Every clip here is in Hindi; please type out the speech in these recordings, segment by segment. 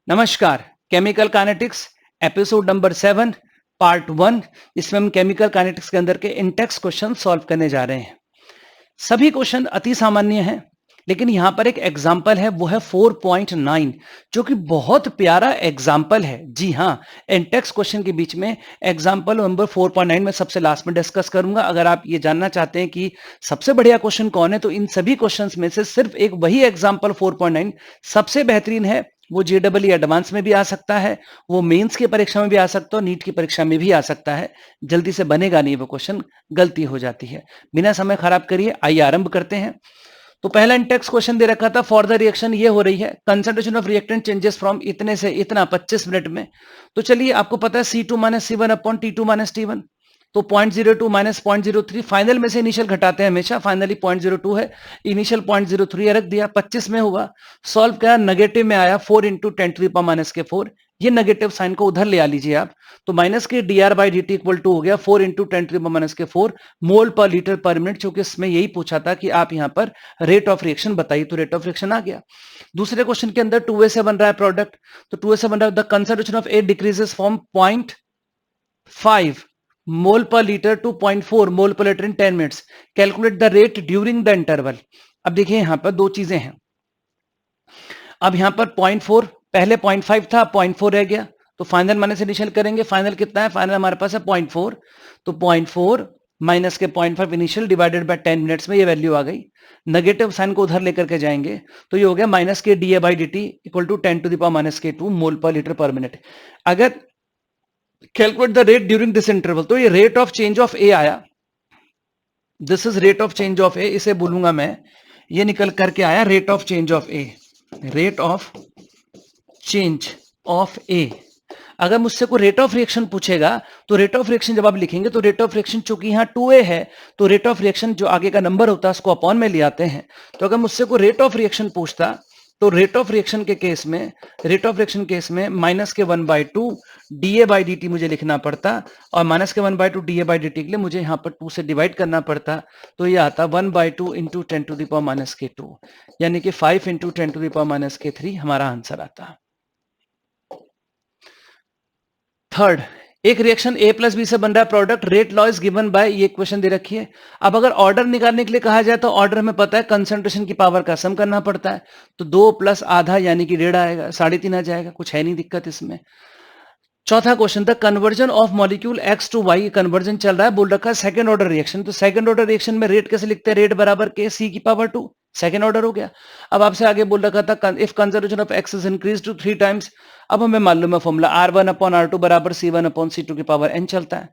नमस्कार। Chemical kinetics episode number 7 part 1। इसमें हम केमिकल काइनेटिक्स के अंदर के इंटेक्स क्वेश्चन सॉल्व करने जा रहे हैं। सभी क्वेश्चन अति सामान्य हैं, लेकिन यहां पर एक एग्जाम्पल है, वो है 4.9, जो कि बहुत प्यारा एग्जाम्पल है। जी हां, इंटेक्स क्वेश्चन के बीच में एग्जाम्पल नंबर 4.9 में सबसे लास्ट में डिस्कस करूंगा। अगर आप ये जानना चाहते हैं कि सबसे बढ़िया क्वेश्चन कौन है, तो इन सभी क्वेश्चंस में से सिर्फ एक वही एग्जाम्पल 4.9 सबसे बेहतरीन है। वो जेडबल एडवांस में भी आ सकता है, वो मेंस की परीक्षा में भी आ सकता है, नीट की परीक्षा में भी आ सकता है। जल्दी से बनेगा नहीं वो क्वेश्चन, गलती हो जाती है। बिना समय खराब करिए आइए आरंभ करते हैं। तो पहला इंटेक्स क्वेश्चन दे रखा था, फॉर द रिएक्शन ये हो रही है, concentration of reactant changes from इतने से इतना 25 मिनट में। तो चलिए, आपको पता है C2 minus C1 upon T2 minus T1, तो 0.02 माइनस 0.03, फाइनल में से इनिशियल घटाते हैं हमेशा। फाइनली 0.02 है, इनिशियल 0.03 रख दिया, 25 में हुआ। सॉल्व किया, नेगेटिव में आया 4 इंटू 10⁻⁻⁴। ये नेगेटिव साइन को उधर ले आ लीजिए आप, तो माइनस के dr/dt इक्वल टू हो गया 4 इंटू 10⁻⁻⁴ मोल पर लीटर पर मिनट, क्योंकि इसमें यही पूछा था कि आप यहां पर रेट ऑफ रिएक्शन बताइए, तो रेट ऑफ रिएक्शन आ गया। दूसरे क्वेश्चन के अंदर 2a से बन रहा है प्रोडक्ट, तो 2a से बन रहा है, the concentration of A decreases from 0.5 मोल पर लीटर टू 0.4 मोल पर litre in 10 minutes, calculate the rate during the interval. अब देखिए, यहां पर दो चीजें हैं। अब यहां पर 0.4, पहले 0.5 था, 0.4 रह गया, तो फाइनल माइनस इनिशियल करेंगे। फाइनल कितना है? फाइनल हमारे पास है 0.4, तो 0.4 माइनस के 0.5 इनिशियल डिवाइडेड बाय 10 मिनट्स में ये वैल्यू आ गई। नेगेटिव साइन को उधर लेकर के जाएंगे, तो ये हो गया माइनस के dA/dt इक्वल टू 10⁻⁻² मोल पर लीटर पर मिनट। अगर calculate the rate during this interval, तो ये rate of change of A आया। This is rate of change of A, इसे बोलूंगा मैं, ये निकल करके आया rate of change of A, rate of change of A. अगर मुझसे कोई रेट ऑफ रिएक्शन पूछेगा, तो रेट ऑफ रिएक्शन जब आप लिखेंगे, तो रेट ऑफ रिएक्शन चूंकि यहाँ 2a है, तो रेट ऑफ रिएक्शन जो आगे का नंबर होता है उसको अपॉन में ले आते हैं। तो अगर मुझसे कोई रेट ऑफ रिएक्शन पूछता, तो रेट ऑफ रिएक्शन के केस में, रेट ऑफ रिएक्शन केस में माइनस के 1/2 dA/dt मुझे लिखना पड़ता, और माइनस के 1/2 dA/dt के लिए मुझे यहाँ पर 2 से डिवाइड करना पड़ता, तो ये आता 1/2 इंटू 10⁻⁻², यानी कि 5 इंटू 10⁻⁻³ हमारा आंसर आता। थर्ड, एक रिएक्शन A प्लस बी से बन रहा है product, rate law is given by, ये क्वेश्चन दे रखी है। अब अगर ऑर्डर निकालने के लिए कहा जाए, तो ऑर्डर हमें पता है कंसंट्रेशन की पावर का सम करना पड़ता है, तो 2 प्लस आधा यानी कि 1.5 आएगा, 3.5 आ जाएगा, कुछ है नहीं दिक्कत इसमें। चौथा question, the conversion of molecule X to Y, conversion चल रहा है, बोल रखा है सेकंड ऑर्डर रिएक्शन। तो सेकंड ऑर्डर रिएक्शन में रेट कैसे लिखते हैं? रेट बराबर के C⁻², सेकंड ऑर्डर हो गया। अब आपसे आगे बोल रखा था, if conservation of X is increase to 3 times. अब हमें मालूम है फॉर्मूला, R1/R2 बराबर C1/C2⁻n चलता है।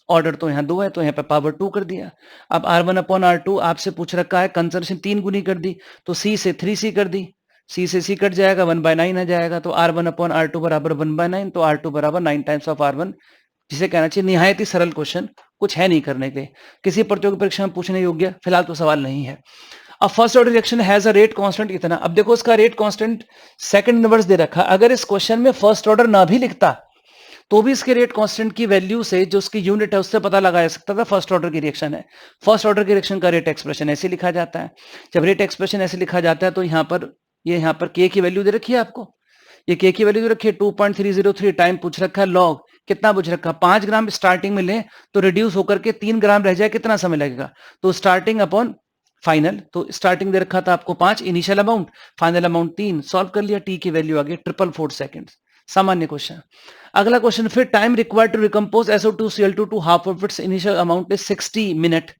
ऑर्डर तो यहाँ 2 है, तो यहाँ पे पावर 2 कर दिया। अब R1/R2 आपसे पूछ रखा है, कंजर्वेशन 3 गुनी कर दी, तो C से 3C कर दी, C से C कट जाएगा, 1/9 आ जाएगा, तो R1/R2 बराबर 1/9, तो R2 बराबर 9 टाइम्स ऑफ R1, जिसे कहना चाहिए निहायत ही सरल क्वेश्चन, कुछ है नहीं करने के, किसी प्रतियोगी परीक्षा में पूछने योग्य फिलहाल तो सवाल नहीं है। अब first order reaction has a rate constant इतना। अब देखो, इसका रेट कांस्टेंट सेकंड इनवर्स दे रखा। अगर इस क्वेश्चन में फर्स्ट ऑर्डर ना भी लिखता, तो भी इसके रेट कांस्टेंट की वैल्यू से, जो उसकी यूनिट है, उससे पता लगाया सकता था फर्स्ट ऑर्डर की रिएक्शन है। फर्स्ट ऑर्डर की रिएक्शन का रेट एक्सप्रेशन ऐसे लिखा जाता है। जब रेट एक्सप्रेशन ऐसे लिखा जाता है, तो यहाँ पर के की वैल्यू दे रखी है आपको, ये के की वैल्यू दे रखी है 2.303, टाइम पूछ रखा है, लॉग कितना पूछ रखा है 5 ग्राम स्टार्टिंग में ले, तो रिड्यूस होकर के 3 ग्राम रह जाए, कितना समय लगेगा? तो स्टार्टिंग अपॉन फाइनल, तो स्टार्टिंग दे रखा था आपको 5, initial amount, final amount 3, solve कर लिया, टी की वैल्यू आ गई 444 सेकंड। सामान्य क्वेश्चन। अगला क्वेश्चन, फिर time required to recompose SO2 Cl2 to half of its initial amount is 60 minute,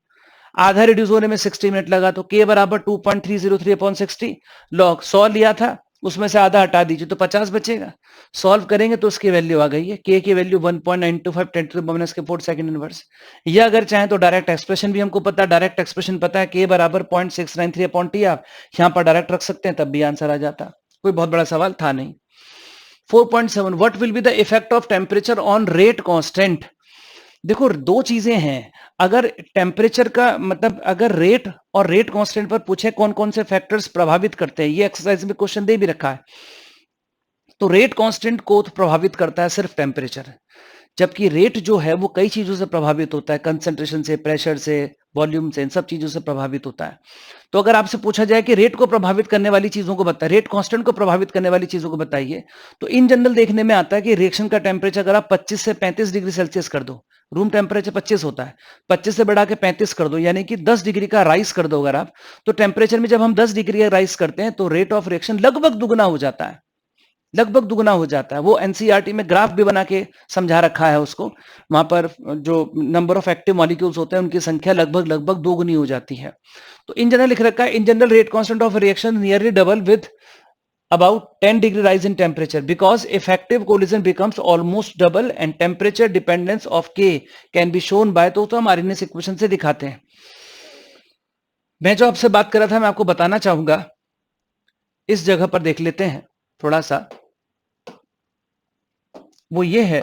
आधा रिड्यूस होने में 60 मिनट लगा, तो k बराबर 2.303/60, लॉग 100 लिया था, उसमें से आधा हटा दीजिए, तो 50 बचेगा। सॉल्व करेंगे तो उसकी वैल्यू आ गई है, k की वैल्यू 1.925 10⁻⁴ सेकंड इनवर्स। या अगर चाहें तो डायरेक्ट एक्सप्रेशन भी हमको पता है, डायरेक्ट एक्सप्रेशन पता है, k बराबर 0.693/t, आप यहां पर डायरेक्ट रख सकते हैं, तब भी आंसर आ जाता, कोई बहुत बड़ा सवाल था नहीं। 4.7, what will be the effect of temperature on rate constant. देखो, दो चीजें हैं, अगर टेम्परेचर का मतलब, अगर रेट और रेट कांस्टेंट पर पूछे कौन कौन से फैक्टर्स प्रभावित करते हैं, ये एक्सरसाइज में क्वेश्चन दे भी रखा है। तो रेट कांस्टेंट को तो प्रभावित करता है सिर्फ टेम्परेचर, जबकि रेट जो है वो कई चीजों से प्रभावित होता है, कंसंट्रेशन से, प्रेशर से, वॉल्यूम से, इन सब चीजों से प्रभावित होता है। तो अगर आपसे पूछा जाए कि रेट को प्रभावित करने वाली चीजों को बताइए, रेट कांस्टेंट को प्रभावित करने वाली चीजों को बताइए, तो इन जनरल देखने में आता है कि रिएक्शन का टेम्परेचर अगर आप 25 से 35 डिग्री सेल्सियस कर दो, रूम टेम्परेचर 25 होता है, 25 से बढ़ा के 35 कर दो, यानी कि 10 डिग्री का राइस कर दो अगर आप, तो टेम्परेचर में जब हम 10 डिग्री का राइस करते हैं तो रेट ऑफ रिएक्शन लगभग दुगना हो जाता है, लगभग दुगना हो जाता है। वो एनसीईआरटी में ग्राफ भी बना के समझा रखा है उसको, वहां पर जो नंबर ऑफ एक्टिव मॉलिक्यूल्स होते हैं उनकी संख्या लगभग लगभग दोगुनी हो जाती है। तो इन जनरल लिख रखा है, in general rate constant of reaction nearly double with about 10 degree rise in temperature because effective collision becomes almost double and temperature dependence of K can be shown by, तो हम आरएनएस इक्वेशन से दिखाते हैं। मैं जो आपसे बात कर रहा था मैं आपको बताना चाहूंगा, इस जगह पर देख लेते हैं थोड़ा सा, वो ये है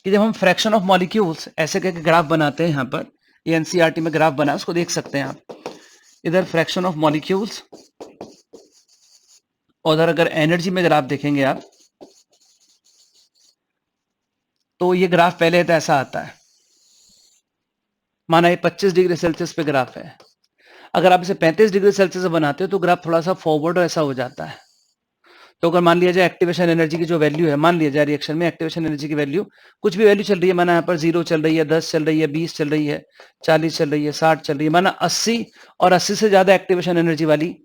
कि जब हम फ्रैक्शन ऑफ मॉलिक्यूल्स ऐसे करके ग्राफ बनाते हैं, यहां पर ये एनसीईआरटी में ग्राफ बना है, उसको देख सकते हैं आप। इधर फ्रैक्शन ऑफ मॉलिक्यूल्स, और अगर एनर्जी में ग्राफ देखेंगे आप तो ये ग्राफ पहले तो ऐसा आता है, माना ये 25 डिग्री सेल्सियस पे ग्राफ है, अगर आप इसे 35 डिग्री सेल्सियस बनाते हो तो ग्राफ थोड़ा सा फॉरवर्ड ऐसा हो जाता है। तो अगर मान लिया जाए एक्टिवेशन एनर्जी की जो वैल्यू है, मान लिया जाए रिएक्शन में एक्टिवेशन एनर्जी की वैल्यू कुछ भी वैल्यू चल रही है, माना यहाँ पर 0 चल रही है, 10 चल रही है, 20 चल रही है, 40 चल रही है, 60 चल रही है, माना 80 और 80 से ज्यादा एक्टिवेशन एनर्जी वाली,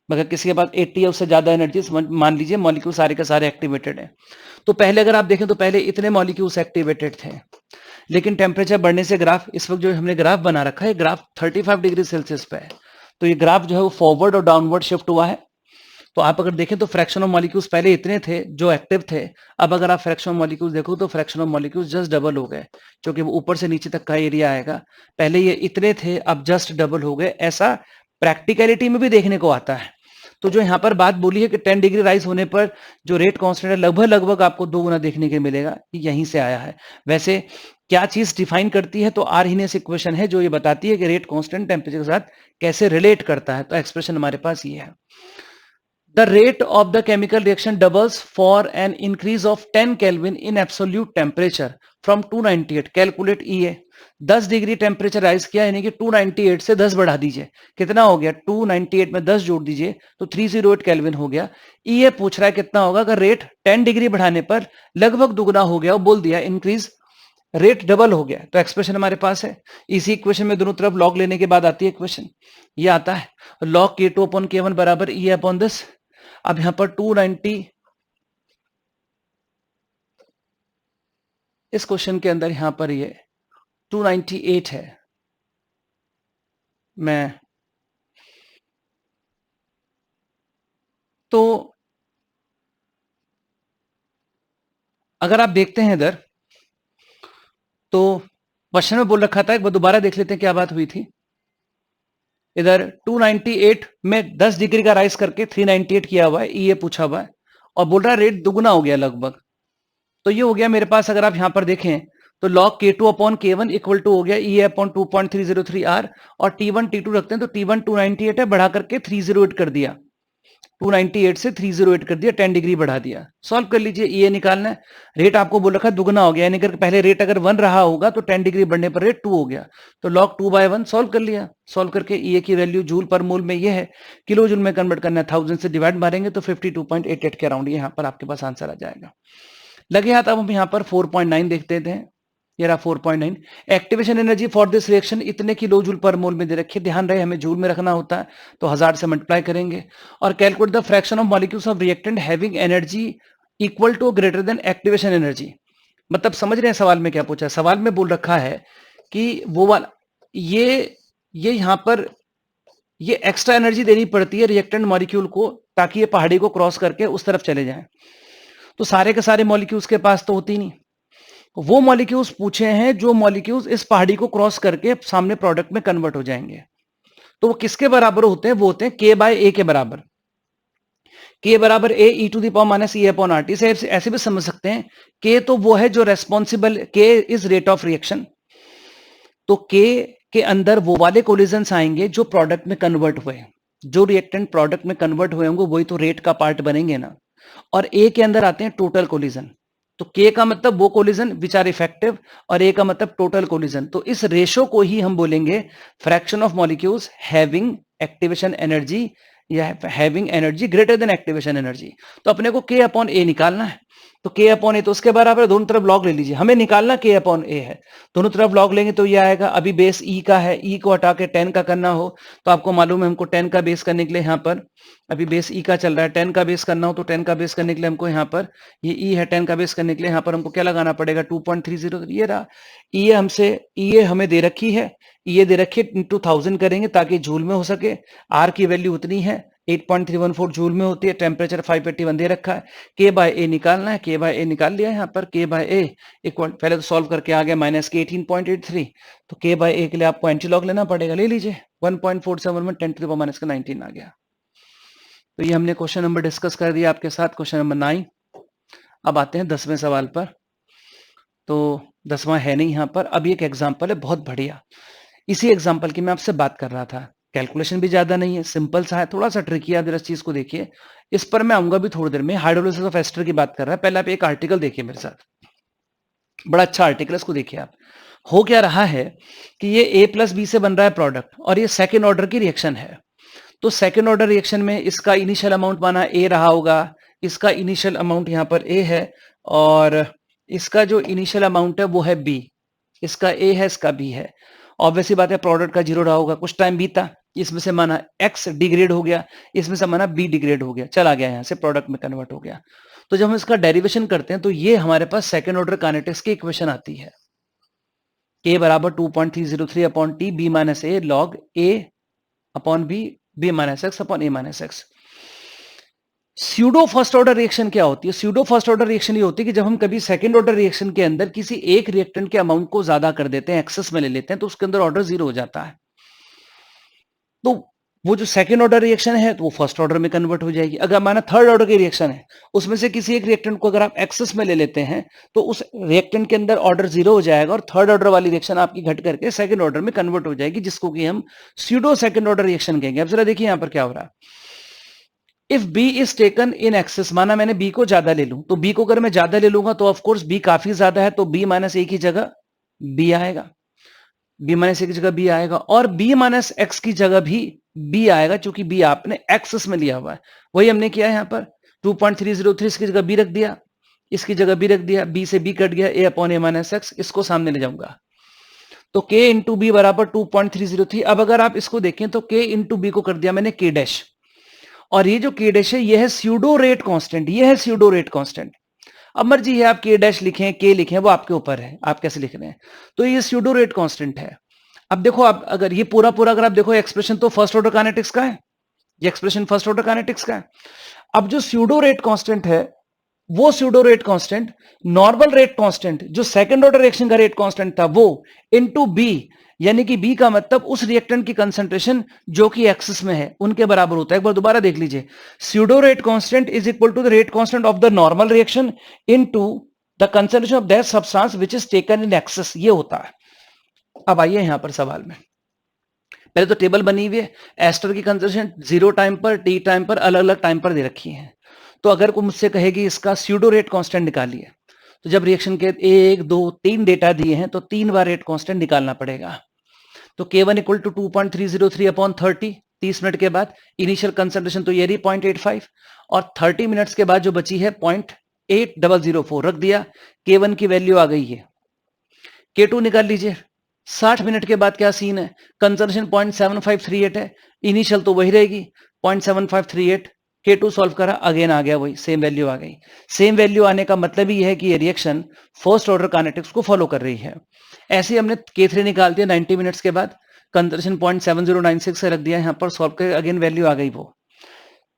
मगर किसी के पास 80 या उससे ज्यादा एनर्जी, मान लीजिए मॉलिक्यूल सारे के सारे एक्टिवेटेड है। तो पहले अगर आप देखें तो पहले इतने मॉलिक्यूल्स एक्टिवेटेड थे, लेकिन टेम्परेचर बढ़ने से ग्राफ, इस वक्त जो हमने ग्राफ बना रखा है ग्राफ 35 डिग्री सेल्सियस पे है, तो ये ग्राफ जो है वो फॉरवर्ड और डाउनवर्ड शिफ्ट हुआ है। तो आप अगर देखें तो फ्रैक्शन ऑफ मॉलिक्यूल्स पहले इतने थे जो एक्टिव थे, अब अगर आप फ्रैक्शन ऑफ मॉलिक्यूल्स देखो तो fraction of molecules just double हो गए, क्योंकि वो ऊपर से नीचे तक का एरिया आएगा, पहले ये इतने थे अब जस्ट डबल हो गए। ऐसा प्रैक्टिकलिटी में भी देखने को आता है। तो जो यहाँ पर बात बोली है कि 10 डिग्री राइज होने पर जो रेट कांस्टेंट है लगभग लगभग आपको दो गुना देखने के मिलेगा, यहीं से आया है। वैसे क्या चीज डिफाइन करती है, तो आर्हेनियस इक्वेशन है जो ये बताती है कि रेट कांस्टेंट टेम्परेचर के साथ कैसे रिलेट करता है। तो एक्सप्रेशन हमारे पास ये है, the rate of the chemical reaction doubles for an increase of 10 Kelvin in absolute temperature from 298, calculate EA। 10 degree temperature rise किया, यानी कि 298 से 10 बढ़ा दीजिए, कितना हो गया, 298 में 10 जोड़ दीजिए तो 308 केल्विन हो गया। EA पूछ रहा है कितना होगा अगर रेट 10 डिग्री बढ़ाने पर लगभग दुगना हो गया, बोल दिया इंक्रीज, रेट डबल हो गया। तो एक्सप्रेशन हमारे पास है, इसी इक्वेशन में दोनों तरफ लॉग लेने के बाद आती है इक्वेशन, ये आता है log K2 upon K1 बराबर EA अपॉन दिस। अब यहां पर 290, इस क्वेश्चन के अंदर यहां पर ये 298 है, मैं तो अगर आप देखते हैं इधर तो क्वेश्चन में बोल रखा था, एक बार दोबारा देख लेते हैं क्या बात हुई थी। इधर 298 में 10 डिग्री का राइज करके 398 किया हुआ है, ये पूछा हुआ है और बोल रहा है रेट दुगुना हो गया लगभग। तो ये हो गया मेरे पास, अगर आप यहां पर देखें तो log K2 upon K1 equal to हो गया E अपॉन 2.303 R, और T1 T2 रखते हैं तो T1 298 है, बढ़ा करके 308 कर दिया, 298 से 308 कर दिया, 10 डिग्री बढ़ा दिया। सॉल्व कर लीजिए, ये निकालना है, रेट आपको बोल रखा है दुगना हो गया, यानी कि पहले रेट अगर 1 रहा होगा तो 10 डिग्री बढ़ने पर रेट 2 हो गया, तो log 2/1 सॉल्व कर लिया। सॉल्व करके ये की वैल्यू जूल पर मोल में ये है, किलो जूल में कन्वर्ट करना है, 1000 से डिवाइड मारेंगे तो 52.88 के अराउंड यहाँ पर आपके पास आंसर आ जाएगा। लगे हाथ, अब हम यहाँ पर 4.9 देखते थे, ये रहा 4.9। Activation energy for this reaction इतने किलो जूल पर मोल में दे रखी है, ध्यान रहे हमें जूल में रखना होता है, तो 1000 से मल्टीप्लाई करेंगे। और calculate the fraction of molecules of reactant having energy equal to greater than activation energy. मतलब समझ रहे हैं सवाल में क्या पूछा है, सवाल में बोल रखा है कि वो वाला ये यहाँ पर ये एक्स्ट्रा एनर्जी देनी पड़ती है रिएक्टेंट मॉलिक्यूल को, ताकि ये पहाड़ी को क्रॉस करके उस तरफ चले जाएं। तो सारे के सारे मॉलिक्यूल्स के पास तो होती नहीं, वो मॉलिक्यूल्स पूछे हैं जो मॉलिक्यूल्स इस पहाड़ी को क्रॉस करके सामने प्रोडक्ट में कन्वर्ट हो जाएंगे। तो वो किसके बराबर होते हैं, वो होते हैं K बाय A के बराबर, K बराबर A e to the power minus E upon RT। से ऐसे भी समझ सकते हैं, K तो वो है जो responsible, K is rate of reaction, तो K के अंदर वो वाले कोलिजन्स आएंगे जो प्रोडक्ट में कन्वर्ट हुए, जो रिएक्टेंट प्रोडक्ट में कन्वर्ट हुए होंगे वही तो रेट का पार्ट बनेंगे ना। और A के अंदर आते हैं टोटल कोलिजन, तो K का मतलब वो कोलिजन विच आर इफेक्टिव और A का मतलब टोटल कोलिजन। तो इस रेशो को ही हम बोलेंगे fraction of molecules having activation energy या having energy greater than activation energy. तो अपने को K अपॉन A निकालना है, तो K अपॉन A तो उसके बराबर दोनों तरफ लॉग ले लीजिए, हमें निकालना K अपॉन A है, दोनों तरफ लॉग लेंगे तो ये आएगा। अभी बेस E का है, E को हटा के 10 का करना हो तो आपको मालूम है हमको 10 का बेस करने के लिए यहाँ पर अभी बेस E का चल रहा है, 10 का बेस करना हो तो 10 का बेस करने के लिए हमको यहाँ पर ये E है, 10 का बेस करने के लिए यहाँ पर हमको क्या लगाना पड़ेगा 2.30। ये रहा E हमसे, E हमें दे रखी है, E दे रखी है इंटू 1000 करेंगे ताकि जूल में हो सके। R की वैल्यू उतनी है 8.314 जूल में होती है, टेम्परेचर 581 दे रखा है। K बाय A निकालना है, K बाय A निकाल लिया यहाँ पर, K बाय A इक्वल पहले तो सॉल्व करके आ गया माइनस के 18.83, तो K बाय A के लिए आपको एंटी लॉग लेना पड़ेगा, ले लीजिए 1.47 में 10 टू द माइनस का 19 आ गया। तो ये हमने क्वेश्चन नंबर डिस्कस कर दिया आपके साथ, क्वेश्चन नंबर 9। अब आते हैं 10वें सवाल पर। तो 10वां है नहीं यहाँ पर, अब एक एग्जाम्पल है बहुत बढ़िया, इसी एग्जाम्पल की मैं आपसे बात कर रहा था। कैलकुलेशन भी ज्यादा नहीं है, सिंपल सा है, थोड़ा सा ट्रिकी है, इस चीज को देखिए। इस पर मैं आऊंगा भी थोड़ी देर में। हाइड्रोलिसिस ऑफ एस्टर की बात कर रहा है, पहले आप एक आर्टिकल देखिए मेरे साथ, बड़ा अच्छा आर्टिकल, इसको देखिए आप। हो क्या रहा है कि ये A प्लस बी से बन रहा है प्रोडक्ट और ये सेकेंड ऑर्डर की रिएक्शन है। तो सेकेंड ऑर्डर रिएक्शन में इसका इनिशियल अमाउंट माना A रहा होगा, इसका इनिशियल अमाउंट यहाँ पर A है और इसका जो इनिशियल अमाउंट है वो है B, इसका A है, इसका B है। ऑब्वियसली बात है प्रोडक्ट का 0 रहा होगा, कुछ टाइम बीता, इसमें से माना X डिग्रेड हो गया, इसमें से माना B डिग्रेड हो गया, चला गया यहाँ से प्रोडक्ट में कन्वर्ट हो गया। तो जब हम इसका डेरिवेशन करते हैं तो ये हमारे पास सेकेंड ऑर्डर काइनेटिक्स की इक्वेशन आती है, K बराबर 2.303 upon T B minus A log A upon B B minus x upon A minus x. Pseudo first order reaction क्या होती है? स्यूडो फर्स्ट ऑर्डर रिएक्शन ये होती है कि जब हम कभी सेकंड ऑर्डर रिएक्शन के अंदर किसी एक रिएक्टेंट के अमाउंट को ज्यादा कर देते हैं, एक्सेस में ले लेते हैं, तो उसके अंदर ऑर्डर 0 हो जाता है। तो वो जो सेकंड ऑर्डर रिएक्शन है तो वो फर्स्ट ऑर्डर में कन्वर्ट हो जाएगी। अगर माना थर्ड ऑर्डर की रिएक्शन है, उसमें से किसी एक रिएक्टेंट को अगर आप एक्सेस में ले लेते हैं तो उस रिएक्टेंट के अंदर ऑर्डर 0 हो जाएगा और थर्ड ऑर्डर वाली रिएक्शन आपकी घट करके सेकंड ऑर्डर में कन्वर्ट हो जाएगी, जिसको कि हम स्यूडो सेकंड ऑर्डर रिएक्शन कहेंगे। अब जरा देखिए यहां पर क्या हो रहा है। If B is taken in access, माना मैंने B को ज्यादा ले लूं, तो B को अगर मैं ज्यादा ले लूंगा तो ऑफकोर्स B काफी ज्यादा है, तो B माइनस A की जगह B आएगा, B माइनस A की जगह B आएगा, और B माइनस X की जगह भी B आएगा, क्योंकि B आपने एक्सेस में लिया हुआ है। वही हमने किया है यहाँ पर 2.303 इसकी जगह B रख दिया, इसकी जगह B रख दिया, B से B कट गया, A upon A minus x, इसको सामने ले जाऊंगा तो K इंटू B बराबर 2.303। अब अगर आप इसको देखें तो K इंटू B को कर दिया मैंने K डैश, और ये जो K डैश है ये है स्यूडो रेट कांस्टेंट, ये है स्यूडो रेट कांस्टेंट। अब मर्जी है आप K डैश लिखें K लिखें, वो आपके ऊपर है आप कैसे लिख रहे हैं। तो ये स्यूडो रेट कांस्टेंट है। अब देखो आप अगर ये पूरा अगर आप देखो एक्सप्रेशन तो फर्स्ट ऑर्डर काइनेटिक्स का है, ये एक्सप्रेशन फर्स्ट ऑर्डर काइनेटिक्स का है। अब जो स्यूडो रेट कांस्टेंट है वो pseudo rate constant normal rate constant जो सेकंड ऑर्डर रिएक्शन का रेट कांस्टेंट था वो इनटू B, यानी कि B का मतलब उस रिएक्टेंट की कंसंट्रेशन जो कि एक्सेस में है उनके बराबर होता है। एक बार दोबारा देख लीजिए, pseudo rate constant is equal to the rate constant of the normal reaction into the concentration of that substance which is taken in excess, ये होता है। अब आइए यहां पर सवाल में, पहले तो टेबल बनी हुई है, एस्टर की कंसंट्रेशन 0 टाइम पर T टाइम पर अलग अलग टाइम पर दे रखी है। तो अगर कोई मुझसे कहेगी इसका स्यूडो रेट कांस्टेंट निकालिए, तो जब रिएक्शन के 1 2 3 डेटा दिए हैं तो 3 बार रेट कांस्टेंट निकालना पड़ेगा। तो K1 equal to 2.303 upon 30 minute के बाद इनिशियल कंसंट्रेशन तो ये रही 0.85, और 30 मिनट्स के बाद जो बची है 0.8004 रख दिया, K1 की वैल्यू आ गई है। K2 निकाल लीजिए, 60 मिनट के बाद क्या सीन है, कंसंट्रेशन 0.7538 है, इनिशियल तो वही रहेगी 0.7538, K2 सॉल्व करा, अगेन आ गया वही सेम वैल्यू आ गई। सेम वैल्यू आने का मतलब ही है कि ये रिएक्शन फर्स्ट ऑर्डर काइनेटिक्स को फॉलो कर रही है। ऐसे ही हमने K3 निकाल दिया 90 मिनट्स के बाद, कंसंट्रेशन 0.7096 से रख दिया, यहाँ पर सॉल्व कर अगेन वैल्यू आ गई वो।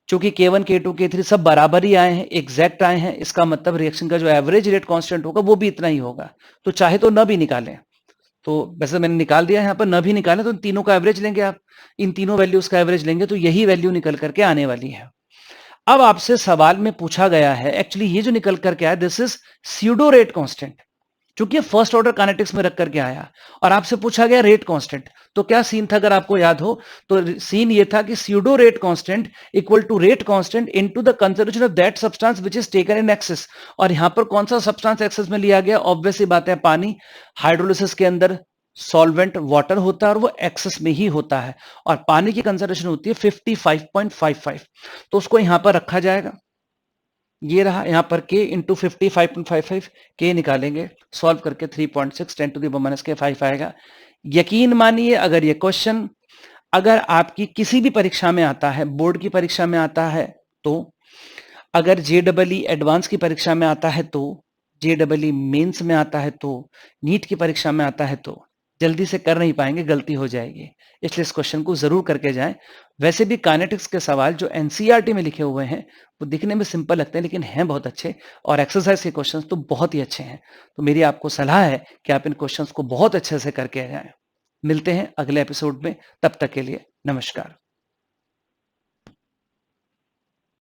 चूंकि K1 K2 K3 सब बराबर ही आए हैं, एग्जैक्ट आए हैं, इसका मतलब रिएक्शन का जो एवरेज रेट कांस्टेंट होगा वो भी इतना ही होगा। तो चाहे तो न भी निकालें, तो वैसे मैंने निकाल दिया यहाँ पर, न भी निकालें तो तीनों का एवरेज लेंगे आप, इन तीनों वैल्यूज का एवरेज लेंगे तो यही वैल्यू निकल करके आने वाली है। अब आपसे सवाल में पूछा गया है, एक्चुअली ये जो निकल करके आया this is pseudo rate constant, चूंकि फर्स्ट ऑर्डर काइनेटिक्स में रख करके आया और आपसे पूछा गया रेट कांस्टेंट, तो क्या सीन था अगर आपको याद हो, तो सीन ये था कि pseudo rate constant equal to rate constant into the conservation of that substance which is taken in excess. और यहां पर कौन सा सब्सटेंस एक्सेस में लिया गया? ऑब्वियस सी बात है, पानी। हाइड्रोलिसिस के अंदर सॉल्वेंट वाटर होता है और वो एक्सेस में ही होता है, और पानी की कंजर्वेशन होती है 55.55, तो उसको यहां पर रखा जाएगा। ये रहा यहां पर k इंटू 55.55, k निकालेंगे सॉल्व करके 3.6 10 टू द पावर माइनस के 5 आएगा। यकीन मानिए अगर ये क्वेश्चन अगर आपकी किसी भी परीक्षा में आता है, बोर्ड की परीक्षा में आता है तो, अगर JEE एडवांस की परीक्षा में आता है तो, JEE मेंस में आता है तो, नीट की परीक्षा में आता है तो, जल्दी से कर नहीं पाएंगे, गलती हो जाएगी। इसलिए इस क्वेश्चन को जरूर करके जाएं। वैसे भी काइनेटिक्स के सवाल जो एनसीईआरटी में लिखे हुए हैं वो दिखने में सिंपल लगते हैं लेकिन हैं बहुत अच्छे, और एक्सरसाइज के क्वेश्चंस तो बहुत ही अच्छे हैं। तो मेरी आपको सलाह है कि आप इन क्वेश्चंस को बहुत अच्छे से करके जाएं। मिलते हैं अगले एपिसोड में, तब तक के लिए नमस्कार।